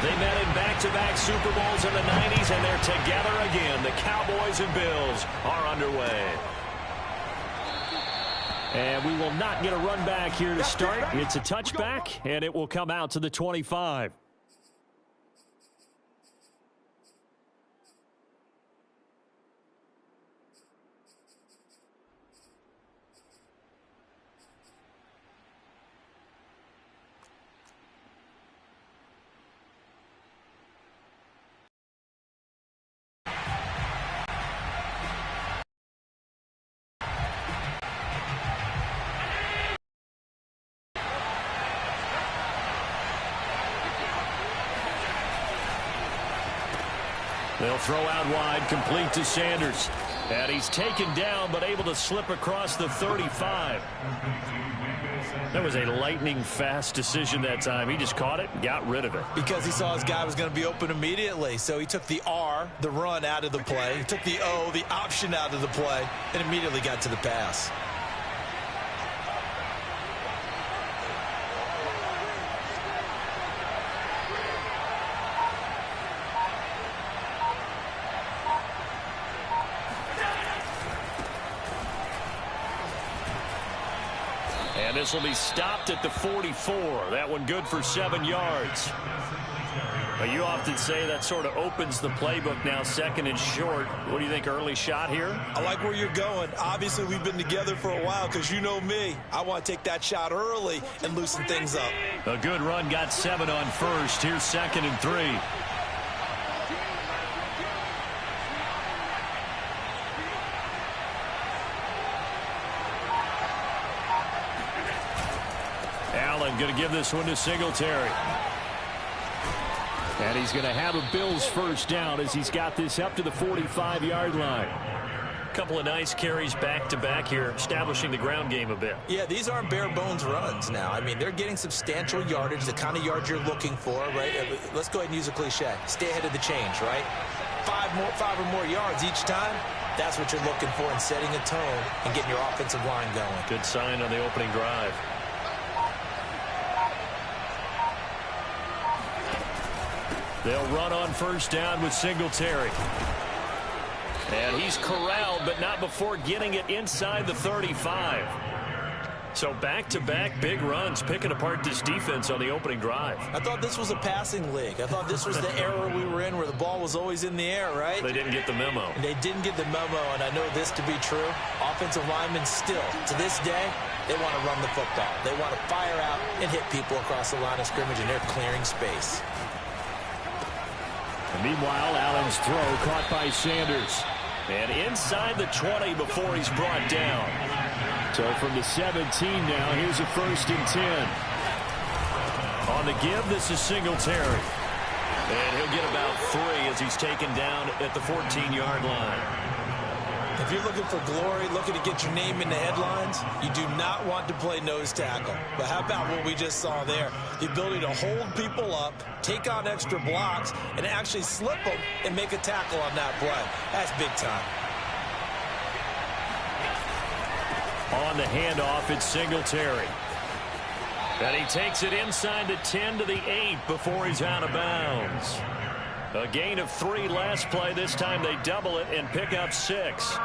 They met in back-to-back Super Bowls in the 90s, and they're together again. The Cowboys and Bills are underway. And we will not get a run back here to start. It's a touchback, and it will come out to the 25. They'll throw out wide, complete to Sanders. And he's taken down, but able to slip across the 35. That was a lightning-fast decision that time. He just caught it and got rid of it. Because he saw his guy was going to be open immediately. So he took the R, the run, out of the play. He took the O, the option, out of the play, and immediately got to the pass. And this will be stopped at the 44. That one good for 7 yards. But you often say that sort of opens the playbook now, second and short. What do you think, early shot here? I like where you're going. Obviously, we've been together for a while because you know me. I want to take that shot early and loosen things up. A good run, got 7 on first. Here's 2nd and 3. Allen going to give this one to Singletary. And he's going to have a Bills first down as he's got this up to the 45-yard line. A couple of nice carries back-to-back here, establishing the ground game a bit. Yeah, these aren't bare-bones runs now. I mean, they're getting substantial yardage, the kind of yards you're looking for, right? Let's go ahead and use a cliche. Stay ahead of the change, right? Five or more yards each time. That's what you're looking for in setting a tone and getting your offensive line going. Good sign on the opening drive. They'll run on first down with Singletary. And he's corralled, but not before getting it inside the 35. So back-to-back big runs, picking apart this defense on the opening drive. I thought this was a passing league. I thought this was the era we were in where the ball was always in the air, right? They didn't get the memo. And they didn't get the memo, and I know this to be true. Offensive linemen still, to this day, they want to run the football. They want to fire out and hit people across the line of scrimmage, and they're clearing space. And meanwhile, Allen's throw caught by Sanders. And inside the 20 before he's brought down. So from the 17 now, here's a 1st and 10. On the give, this is Singletary. And he'll get about 3 as he's taken down at the 14-yard line. If you're looking for glory, looking to get your name in the headlines, you do not want to play nose tackle. But how about what we just saw there? The ability to hold people up, take on extra blocks, and actually slip them and make a tackle on that play. That's big time. On the handoff, it's Singletary. And he takes it inside the 10 to the 8 before he's out of bounds. A gain of 3 last play. This time they double it and pick up 6.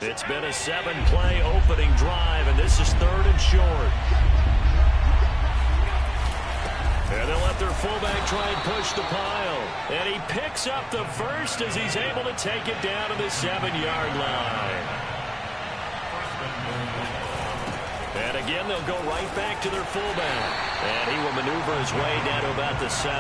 It's been a 7-play opening drive, and this is 3rd and short. And they'll let their fullback try and push the pile. And he picks up the first as he's able to take it down to the 7-yard line. And again, they'll go right back to their fullback. And he will maneuver his way down to about the 7.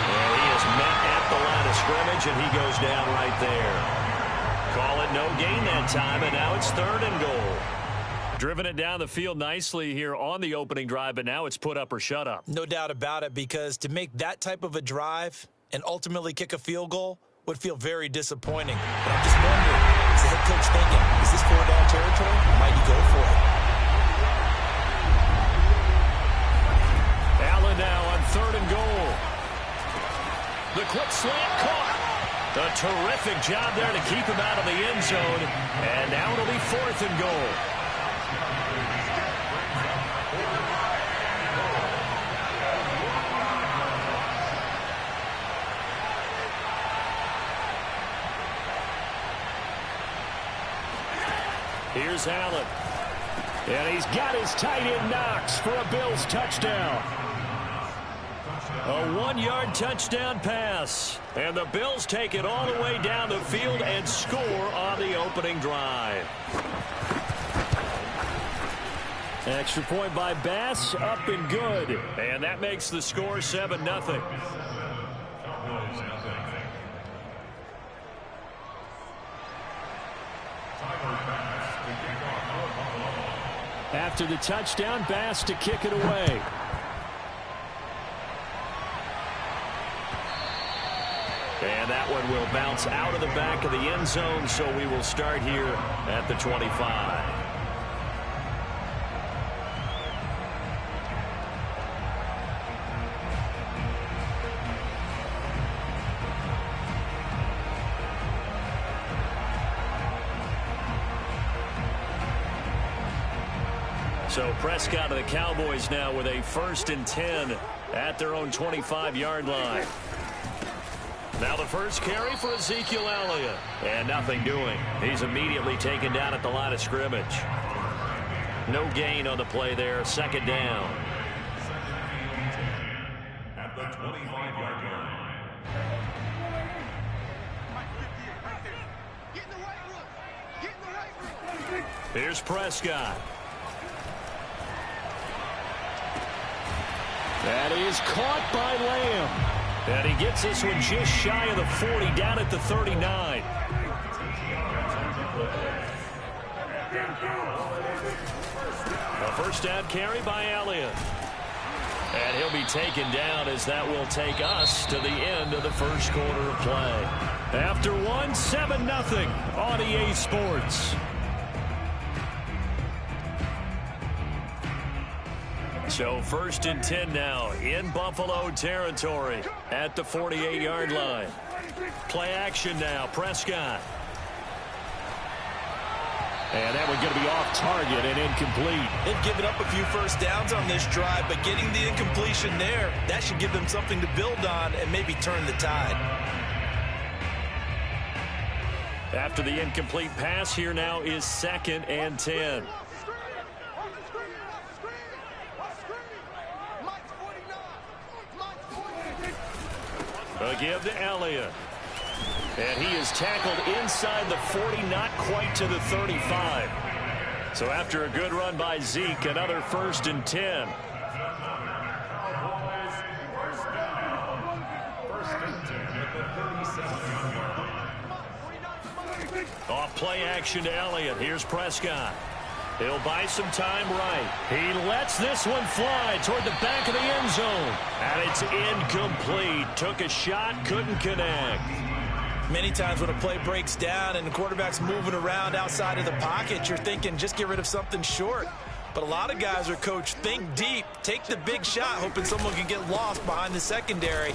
And he is met at the line of scrimmage, and he goes down right there. Call it no gain that time, and now it's 3rd and goal. Driven it down the field nicely here on the opening drive, but now it's put up or shut up. No doubt about it, because to make that type of a drive and ultimately kick a field goal would feel very disappointing. But I'm just wondering, What's the head coach thinking? Is this 4-down territory? Or might he go for it? Allen now on 3rd and goal. The quick slant caught. A terrific job there to keep him out of the end zone. And now it'll be 4th and goal. Here's Allen. And he's got his tight end Knox for a Bills touchdown. A 1-yard touchdown pass. And the Bills take it all the way down the field and score on the opening drive. Extra point by Bass, up and good. And that makes the score 7-0. After the touchdown, Bass to kick it away. And that one will bounce out of the back of the end zone, so we will start here at the 25. So Prescott of the Cowboys now with a 1st and 10 at their own 25-yard line. Now the first carry for Ezekiel Elliott. And nothing doing. He's immediately taken down at the line of scrimmage. No gain on the play there. 2nd down. At the 25-yard line. Here's Prescott. That is caught by Lamb. And he gets this one just shy of the 40, down at the 39. A 1st down carry by Elliott. And he'll be taken down as that will take us to the end of the first quarter of play. After one, 7-0 on EA Sports. So 1st and 10 now in Buffalo territory at the 48-yard line. Play action now, Prescott. And that one's going to be off target and incomplete. They've given up a few 1st downs on this drive, but getting the incompletion there, that should give them something to build on and maybe turn the tide. After the incomplete pass, here now is 2nd and 10. A give to Elliott. And he is tackled inside the 40, not quite to the 35. So after a good run by Zeke, another 1st and 10. Off play action to Elliott. Here's Prescott. He'll buy some time right. He lets this one fly toward the back of the end zone. And it's incomplete. Took a shot, couldn't connect. Many times when a play breaks down and the quarterback's moving around outside of the pocket, you're thinking just get rid of something short. But a lot of guys are coached, think deep, take the big shot, hoping someone can get lost behind the secondary.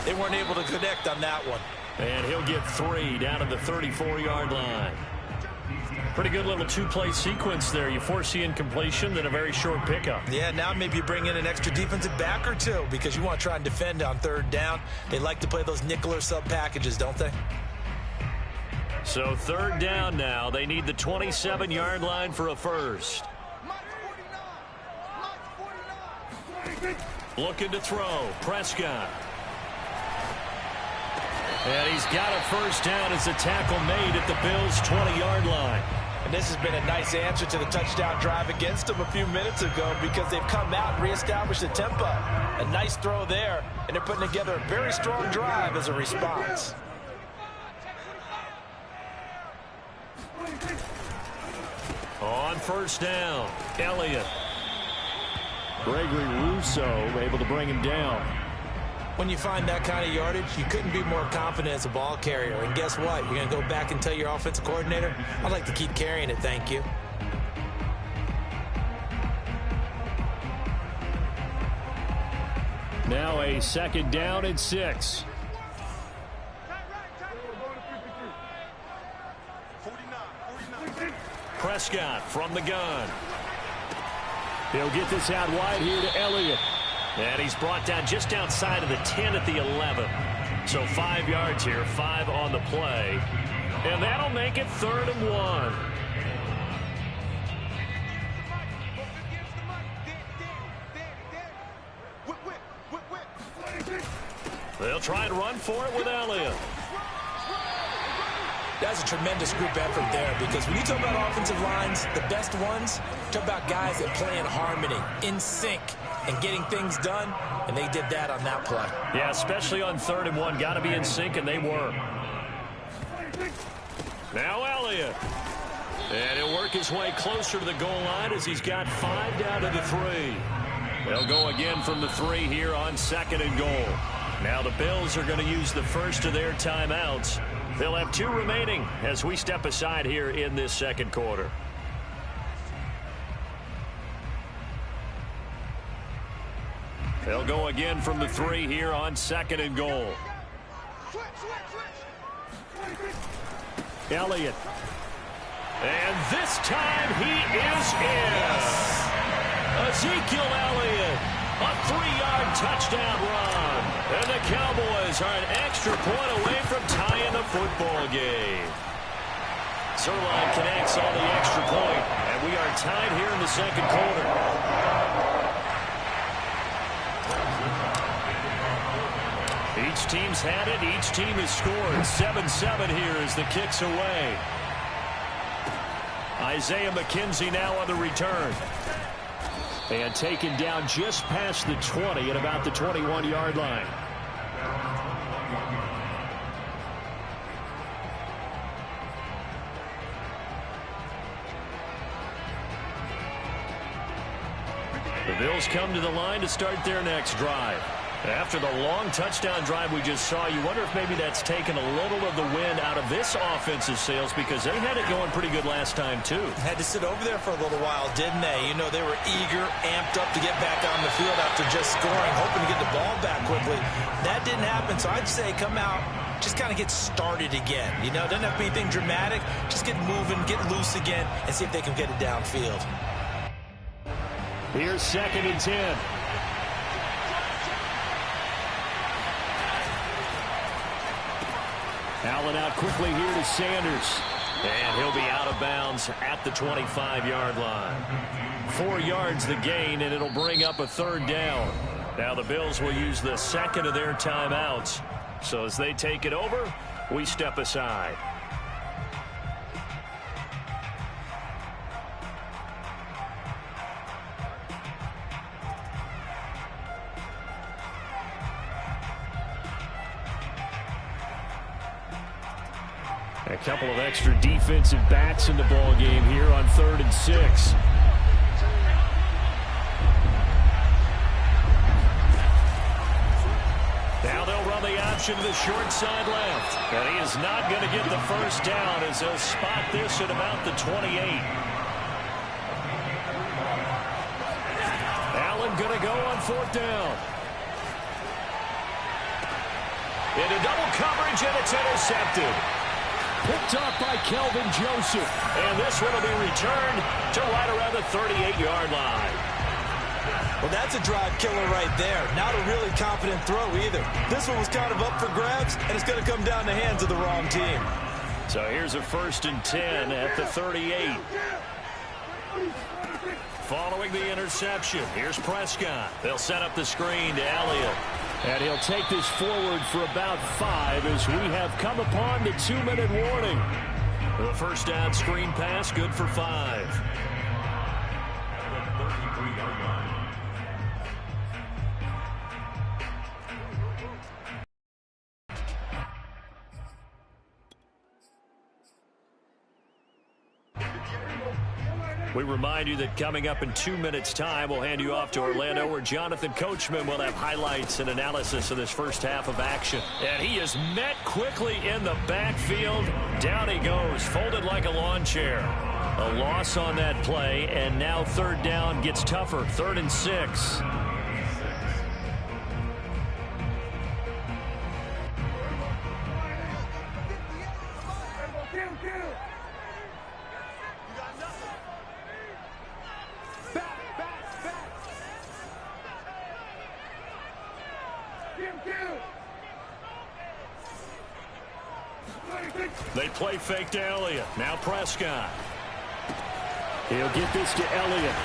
They weren't able to connect on that one. And he'll get 3 down at the 34-yard line. Pretty good little 2-play sequence there. You force the incompletion, then a very short pickup. Yeah, now maybe you bring in an extra defensive back or two because you want to try and defend on 3rd down. They like to play those nickel or sub packages, don't they? So 3rd down now. They need the 27-yard line for a first. Looking to throw. Prescott. And he's got a 1st down as a tackle made at the Bills' 20-yard line. And this has been a nice answer to the touchdown drive against them a few minutes ago because they've come out and reestablished the tempo. A nice throw there, and they're putting together a very strong drive as a response. On 1st down, Elliott. Gregory Rousseau able to bring him down. When you find that kind of yardage, you couldn't be more confident as a ball carrier. And guess what? You're going to go back and tell your offensive coordinator, I'd like to keep carrying it, thank you. Now a 2nd down and 6. Prescott from the gun. He'll get this out wide here to Elliott. And he's brought down just outside of the 10 at the 11. So 5 yards here, 5 on the play. And that'll make it 3rd and 1. They'll try and run for it with Elliott. That's a tremendous group effort there, because when you talk about offensive lines, the best ones, talk about guys that play in harmony, in sync, and getting things done, and they did that on that play. Yeah, especially on 3rd and 1. Got to be in sync, and they were. Now Elliott. And he'll work his way closer to the goal line as he's got 5 down to the 3. They'll go again from the 3 here on 2nd and goal. Now the Bills are going to use the first of their timeouts. They'll have 2 remaining as we step aside here in this 2nd quarter. They'll go again from the 3 here on 2nd and goal. Elliott. And this time he is in. Ezekiel Elliott, a 3-yard touchdown run. And the Cowboys are an extra point away from tying the football game. Zuerlein connects on the extra point, and we are tied here in the 2nd quarter. Each team's had it. Each team has scored. 7-7 here as the kick's away. Isaiah McKenzie now on the return. And taken down just past the 20 at about the 21-yard line. The Bills come to the line to start their next drive. After the long touchdown drive we just saw, you wonder if maybe that's taken a little of the wind out of this offensive sails, because they had it going pretty good last time, too. Had to sit over there for a little while, didn't they? You know, they were eager, amped up to get back on the field after just scoring, hoping to get the ball back quickly. That didn't happen, so I'd say come out, just kind of get started again. You know, doesn't have to be anything dramatic. Just get moving, get loose again, and see if they can get it downfield. Here's 2nd and 10. Allen out quickly here to Sanders. And he'll be out of bounds at the 25-yard line. 4 yards the gain, and it'll bring up a 3rd down. Now the Bills will use the 2nd of their timeouts. So as they take it over, we step aside. A couple of extra defensive backs in the ball game here on 3rd and 6. Now they'll run the option to the short side left. And he is not going to get the first down as they'll spot this at about the 28. Allen going to go on 4th down. Into double coverage, and it's intercepted. Picked off by Kelvin Joseph. And this one will be returned to right around the 38-yard line. Well, that's a drive killer right there. Not a really confident throw either. This one was kind of up for grabs, and it's going to come down the hands of the wrong team. So here's a 1st and 10 at the 38. Following the interception, here's Prescott. They'll set up the screen to Elliott. And he'll take this forward for about 5 as we have come upon the 2-minute warning. The first down screen pass, good for 5. We remind you that coming up in 2 minutes' time, we'll hand you off to Orlando, where Jonathan Coachman will have highlights and analysis of this first half of action. And he is met quickly in the backfield. Down he goes, folded like a lawn chair. A loss on that play, and now third down gets tougher. 3rd and 6. They play fake to Elliott. Now Prescott. He'll get this to Elliott.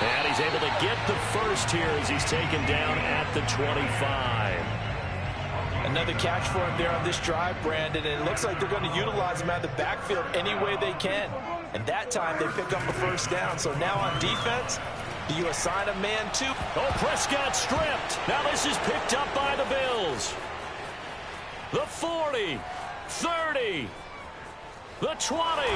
And he's able to get the first here as he's taken down at the 25. Another catch for him there on this drive, Brandon, and it looks like they're going to utilize him out of the backfield any way they can. And that time they pick up a first down. So now on defense, do you assign a man to? Oh, Prescott stripped. Now this is picked up by the Bills. The 40, 30, the 20.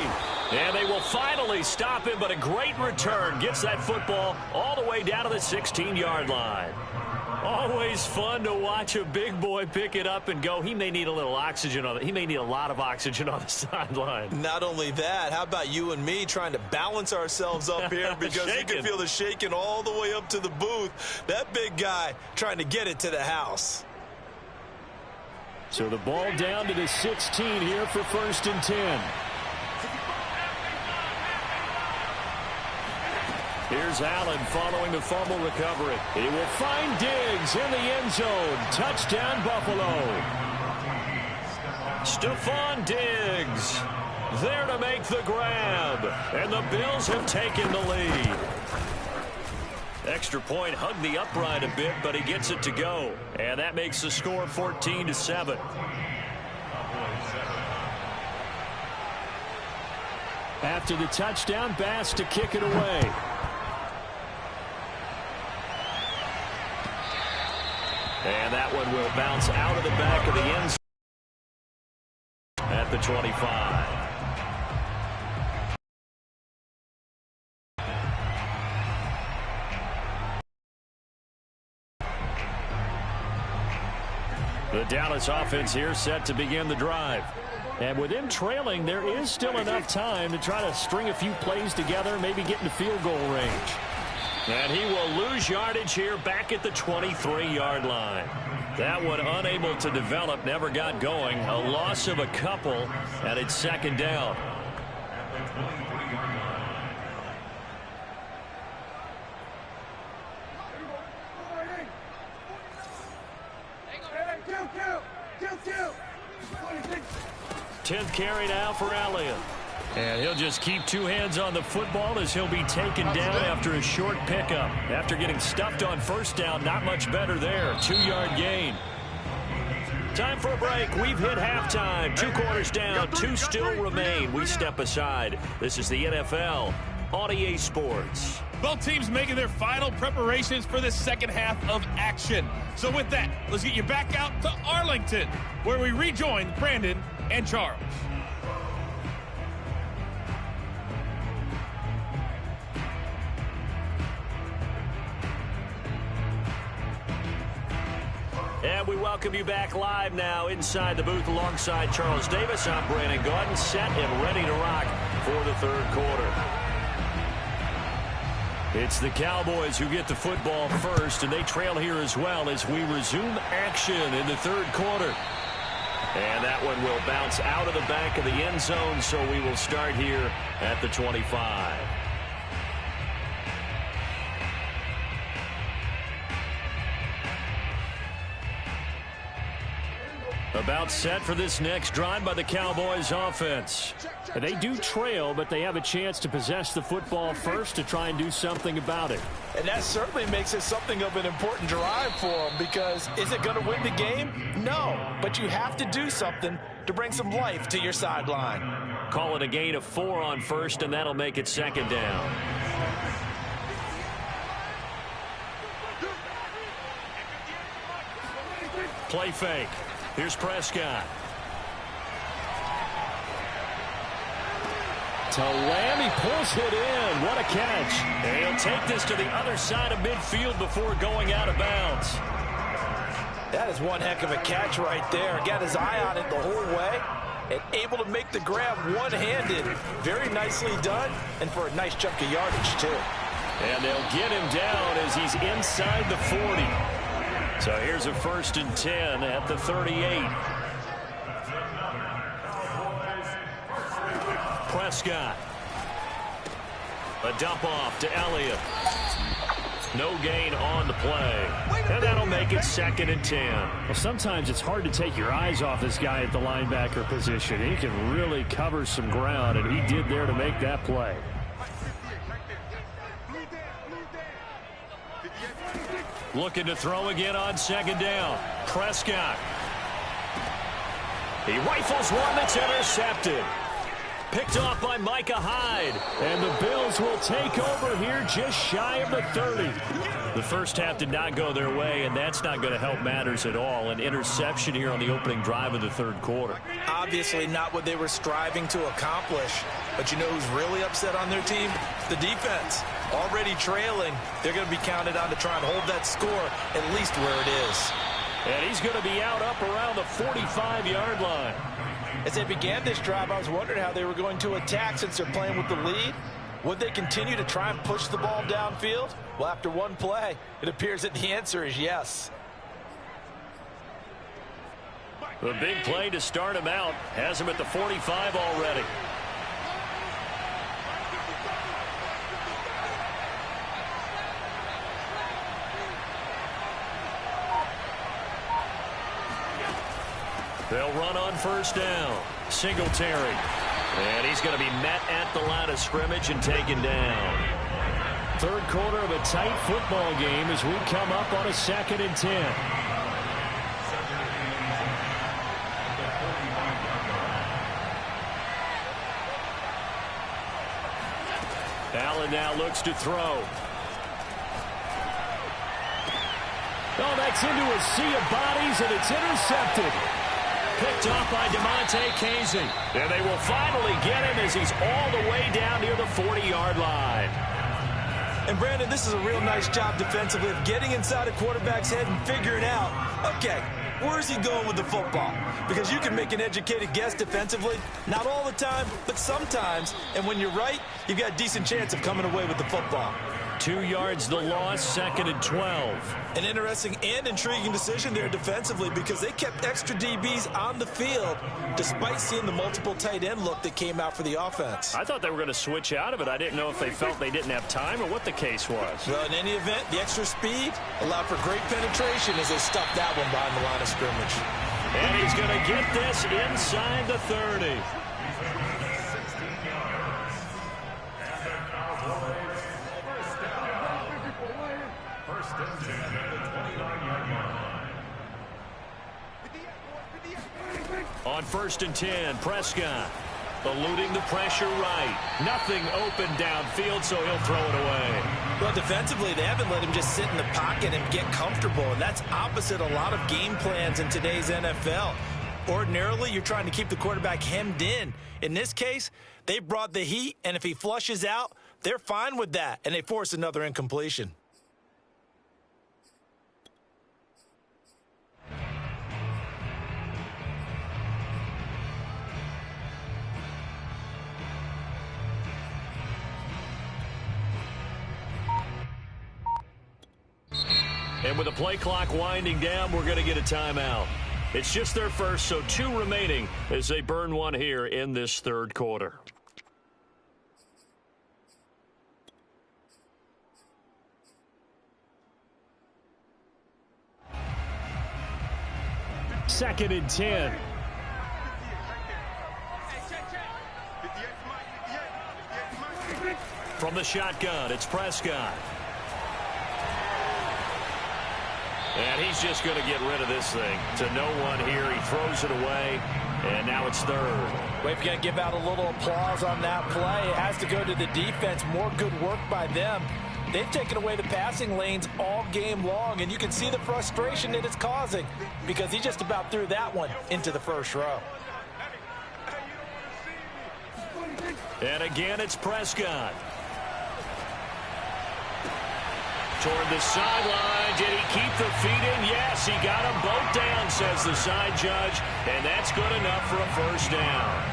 And they will finally stop him, but a great return. Gets that football all the way down to the 16-yard line. Always fun to watch a big boy pick it up and go. He may need a little oxygen on it. He may need a lot of oxygen on the sideline. Not only that, how about you and me trying to balance ourselves up here, because you can feel the shaking all the way up to the booth. That big guy trying to get it to the house. So the ball down to the 16 here for 1st and 10. Here's Allen following the fumble recovery. He will find Diggs in the end zone. Touchdown, Buffalo. Stephon Diggs there to make the grab. And the Bills have taken the lead. Extra point, hugged the upright a bit, but he gets it to go. And that makes the score 14-7. After the touchdown, Bass to kick it away. And that one will bounce out of the back of the end zone at the 25. The Dallas offense here set to begin the drive. And with them trailing, there is still enough time to try to string a few plays together, maybe get into field goal range. And he will lose yardage here back at the 23-yard line. That one unable to develop, never got going. A loss of a couple, and it's 2nd down. Tenth carry now for Elliott. And he'll just keep 2 hands on the football as he'll be taken down after a short pickup. After getting stuffed on 1st down, not much better there. 2-yard gain. Time for a break. We've hit halftime. 2 quarters down, 2 still remain. We step aside. This is the NFL on EA Sports. Both teams making their final preparations for the second half of action. So with that, let's get you back out to Arlington, where we rejoin Brandon and Charles. And we welcome you back live now inside the booth alongside Charles Davis. I'm Brandon Gaudin, set and ready to rock for the 3rd quarter. It's the Cowboys who get the football first, and they trail here as well as we resume action in the 3rd quarter. And that one will bounce out of the back of the end zone, so we will start here at the 25. About set for this next drive by the Cowboys offense. They do trail, but they have a chance to possess the football first to try and do something about it. And that certainly makes it something of an important drive for them, because is it going to win the game? No, but you have to do something to bring some life to your sideline. Call it a gain of 4 on 1st, and that'll make it 2nd down. Play fake. Here's Prescott. to Lamb. He pulls it in. What a catch. And he'll take this to the other side of midfield before going out of bounds. That is one heck of a catch right there. Got his eye on it the whole way and able to make the grab one-handed. Very nicely done, and for a nice chunk of yardage, too. And they'll get him down as he's inside the 40. So here's a 1st and 10 at the 38. Prescott. A dump off to Elliott. No gain on the play. And that'll make it 2nd and 10. Well, sometimes it's hard to take your eyes off this guy at the linebacker position. He can really cover some ground, and he did there to make that play. Looking to throw again on 2nd down. Prescott. He rifles one that's intercepted. Picked off by Micah Hyde. And the Bills will take over here just shy of the 30. The first half did not go their way, and that's not going to help matters at all. An interception here on the opening drive of the 3rd quarter. Obviously not what they were striving to accomplish. But you know who's really upset on their team? The defense. Already trailing. They're going to be counted on to try and hold that score at least where it is. And he's going to be out up around the 45-yard line. As they began this drive, I was wondering how they were going to attack since they're playing with the lead. Would they continue to try and push the ball downfield? Well, after one play, it appears that the answer is yes. The big play to start him out has him at the 45 already. They'll run on 1st down. Singletary. And he's going to be met at the line of scrimmage and taken down. 3rd quarter of a tight football game as we come up on a 2nd and 10. Allen now looks to throw. Oh, that's into a sea of bodies, and it's intercepted. Picked off by DeMonte Casey. And they will finally get him as he's all the way down near the 40-yard line. And, Brandon, this is a real nice job defensively of getting inside a quarterback's head and figuring out, okay, where's he going with the football? Because you can make an educated guess defensively. Not all the time, but sometimes. And when you're right, you've got a decent chance of coming away with the football. 2 yards the loss, 2nd and 12. An interesting and intriguing decision there defensively because they kept extra DBs on the field despite seeing the multiple tight end look that came out for the offense. I thought they were going to switch out of it. I didn't know if they felt they didn't have time or what the case was. Well, in any event, the extra speed allowed for great penetration as they stuffed that one behind the line of scrimmage. And he's going to get this inside the 30. On 1st and 10, Prescott eluding the pressure right. Nothing open downfield, so he'll throw it away. Well, defensively, they haven't let him just sit in the pocket and get comfortable, and that's opposite a lot of game plans in today's NFL. Ordinarily, you're trying to keep the quarterback hemmed in. In this case, they brought the heat, and if he flushes out, they're fine with that, and they force another incompletion. And with the play clock winding down, we're going to get a timeout. It's just their first, so 2 remaining as they burn one here in this 3rd quarter. Second and 10. From the shotgun, it's Prescott. And he's just going to get rid of this thing to no one here. He throws it away, and now it's 3rd. We've got to give out a little applause on that play. It has to go to the defense. More good work by them. They've taken away the passing lanes all game long, and you can see the frustration that it's causing because he just about threw that one into the 1st row. And again, it's Prescott. Toward the sideline. Did he keep the feet in? Yes, he got them both down, says the side judge. And that's good enough for a first down.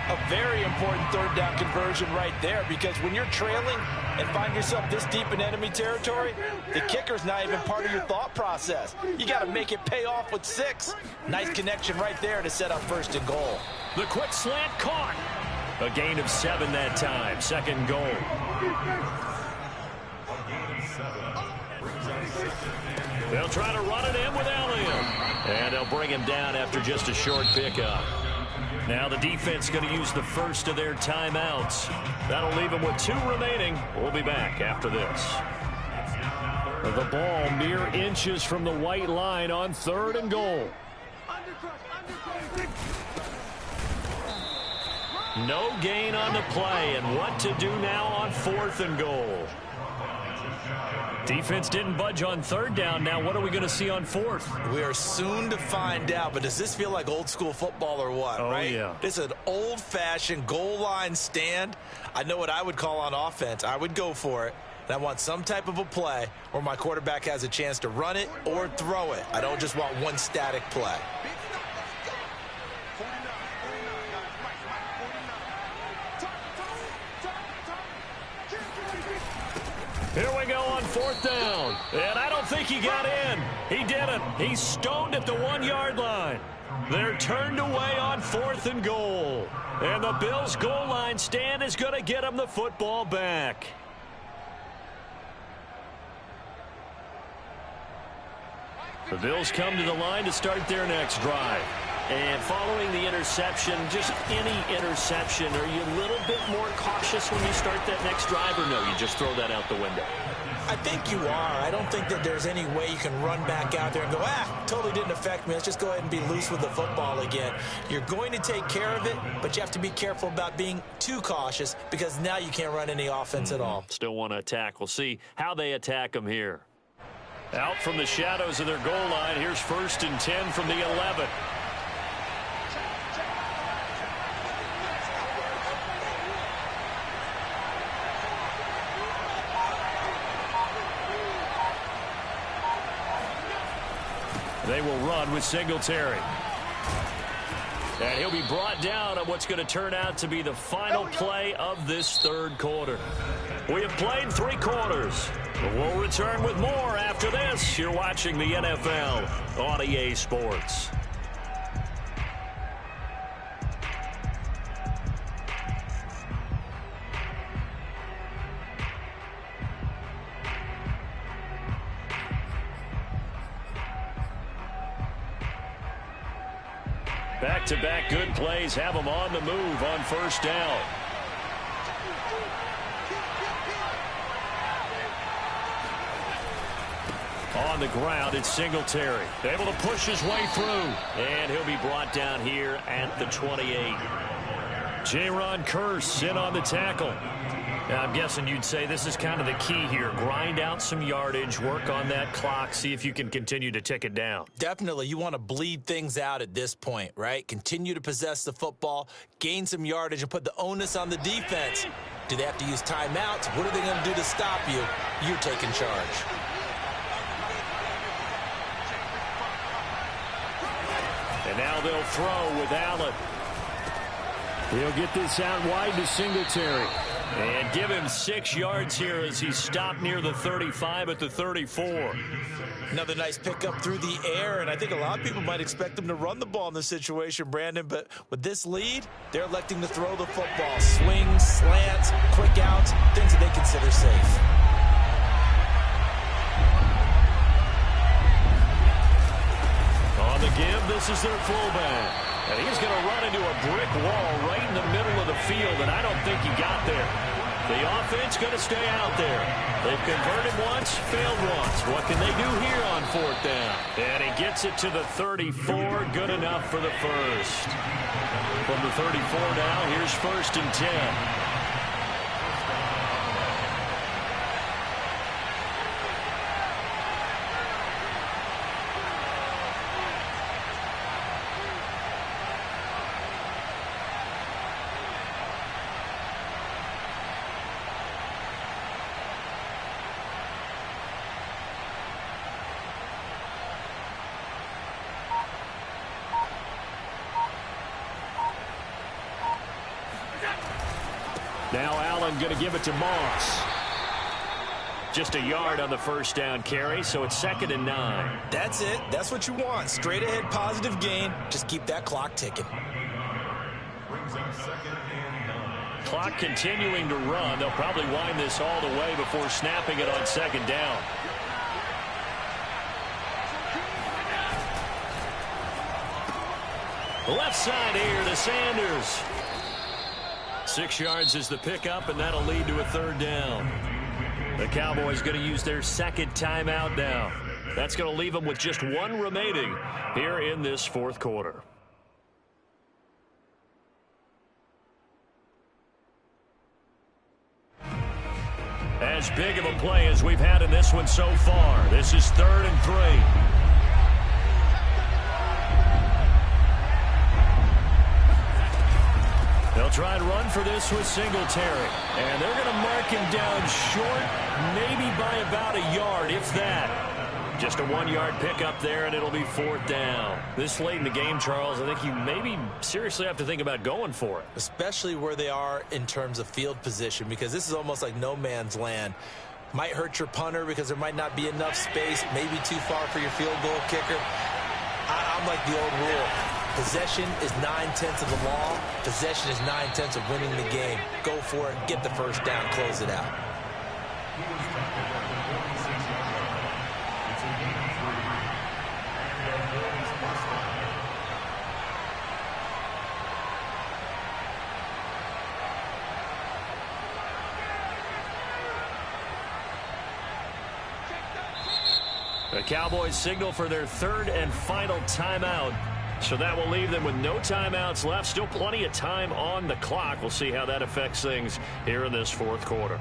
A very important third down conversion right there, because when you're trailing and find yourself this deep in enemy territory, the kicker's not even part of your thought process. You got to make it pay off with 6. Nice connection right there to set up first and goal. The quick slant caught. A gain of 7 that time. Second goal. They'll try to run it in with Elliott. And they'll bring him down after just a short pickup. Now the defense going to use the first of their timeouts. That'll leave them with 2 remaining. We'll be back after this. The ball mere inches from the white line on 3rd and goal. No gain on the play, and what to do now on 4th and goal. Defense didn't budge on 3rd down. Now what are we going to see on 4th? We are soon to find out, but does this feel like old school football or what, right? Yeah. This is an old-fashioned goal line stand. I know what I would call on offense. I would go for it. And I want some type of a play where my quarterback has a chance to run it or throw it. I don't just want one static play. Here we go on 4th down. And I don't think he got in. He didn't. He's stoned at the 1-yard line. They're turned away on 4th and goal. And the Bills' goal line stand is going to get them the football back. The Bills come to the line to start their next drive. And following the interception, just any interception, are you a little bit more cautious when you start that next drive, or no, you just throw that out the window? I think you are. I don't think that there's any way you can run back out there and go, totally didn't affect me. Let's just go ahead and be loose with the football again. You're going to take care of it, but you have to be careful about being too cautious, because now you can't run any offense at all. Still want to attack. We'll see how they attack them here. Out from the shadows of their goal line, here's 1st and 10 from the 11. They will run with Singletary. And he'll be brought down on what's going to turn out to be the final play of this 3rd quarter. We have played 3 quarters. We'll return with more after this. You're watching the NFL on EA Sports. Back-to-back good plays have them on the move on 1st down. On the ground, it's Singletary. Able to push his way through. And he'll be brought down here at the 28. Jaron Kearse in on the tackle. Now, I'm guessing you'd say this is kind of the key here. Grind out some yardage, work on that clock, see if you can continue to tick it down. Definitely. You want to bleed things out at this point, right? Continue to possess the football, gain some yardage, and put the onus on the defense. Do they have to use timeouts? What are they going to do to stop you? You're taking charge. And now they'll throw with Allen. He'll get this out wide to Singletary. And give him 6 yards here as he's stopped near the 35 at the 34. Another nice pickup through the air, and I think a lot of people might expect him to run the ball in this situation, Brandon, but with this lead, they're electing to throw the football. Swings, slants, quick outs, things that they consider safe. On the give, this is their fullback. And he's going to run into a brick wall right in the middle of the field, and I don't think he got there. The offense going to stay out there. They've converted once, failed once. What can they do here on 4th down? And he gets it to the 34. Good enough for the first. From the 34 now, here's 1st and 10. Now Allen going to give it to Moss. Just a yard on the first down carry, so it's 2nd and 9. That's it. That's what you want. Straight ahead positive gain. Just keep that clock ticking. Clock continuing to run. They'll probably wind this all the way before snapping it on 2nd down. Left side here to Sanders. 6 yards is the pickup, and that'll lead to a 3rd down. The Cowboys going to use their 2nd timeout now. That's going to leave them with just 1 remaining here in this 4th quarter. As big of a play as we've had in this one so far. This is 3rd and 3. They'll try and run for this with Singletary. And they're going to mark him down short, maybe by about a yard, if that. Just a 1-yard pickup there, and it'll be 4th down. This late in the game, Charles, I think you maybe seriously have to think about going for it. Especially where they are in terms of field position, because this is almost like no man's land. Might hurt your punter because there might not be enough space, maybe too far for your field goal kicker. I'm like the old rule. Possession is 9/10 of the law. Possession is 9/10 of winning the game. Go for it. Get the first down. Close it out. The Cowboys signal for their 3rd and final timeout. So that will leave them with no timeouts left. Still plenty of time on the clock. We'll see how that affects things here in this 4th quarter.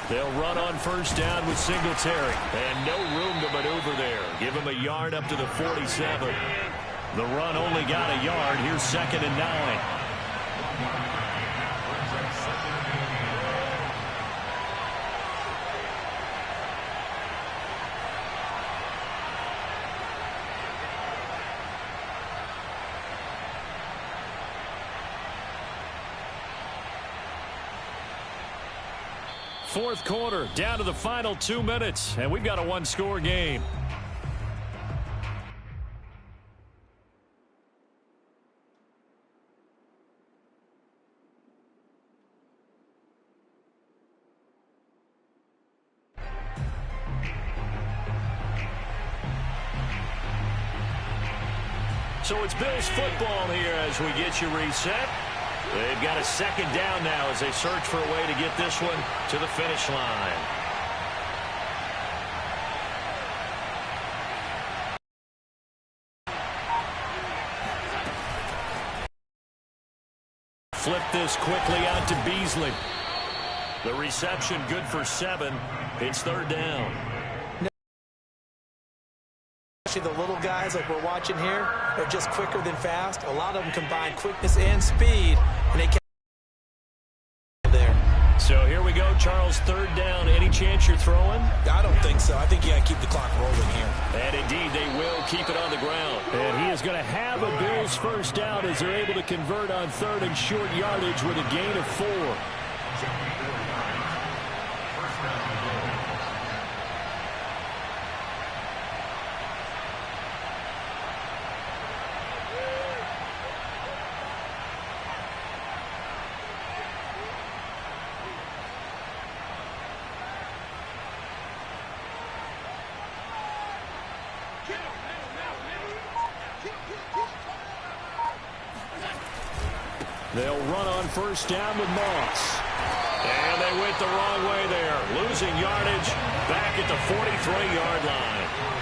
They'll run on first down with Singletary. And no room to maneuver there. Give him a yard up to the 47. The run only got a yard. Here's 2nd and 9. Fourth quarter, down to the final 2 minutes, and we've got a 1-score game. So it's Bills football here as we get you reset. They've got a 2nd down now as they search for a way to get this one to the finish line. Flip this quickly out to Beasley. The reception good for 7. It's 3rd down. The little guys like we're watching here are just quicker than fast. A lot of them combine quickness and speed, and they can't there. So here we go, Charles, 3rd down. Any chance you're throwing? I don't think so. I think you got to keep the clock rolling here. And indeed, they will keep it on the ground. And he is going to have a Bills first down as they're able to convert on 3rd and short yardage with a gain of 4. They'll run on first down with Moss. And they went the wrong way there. Losing yardage back at the 43-yard line.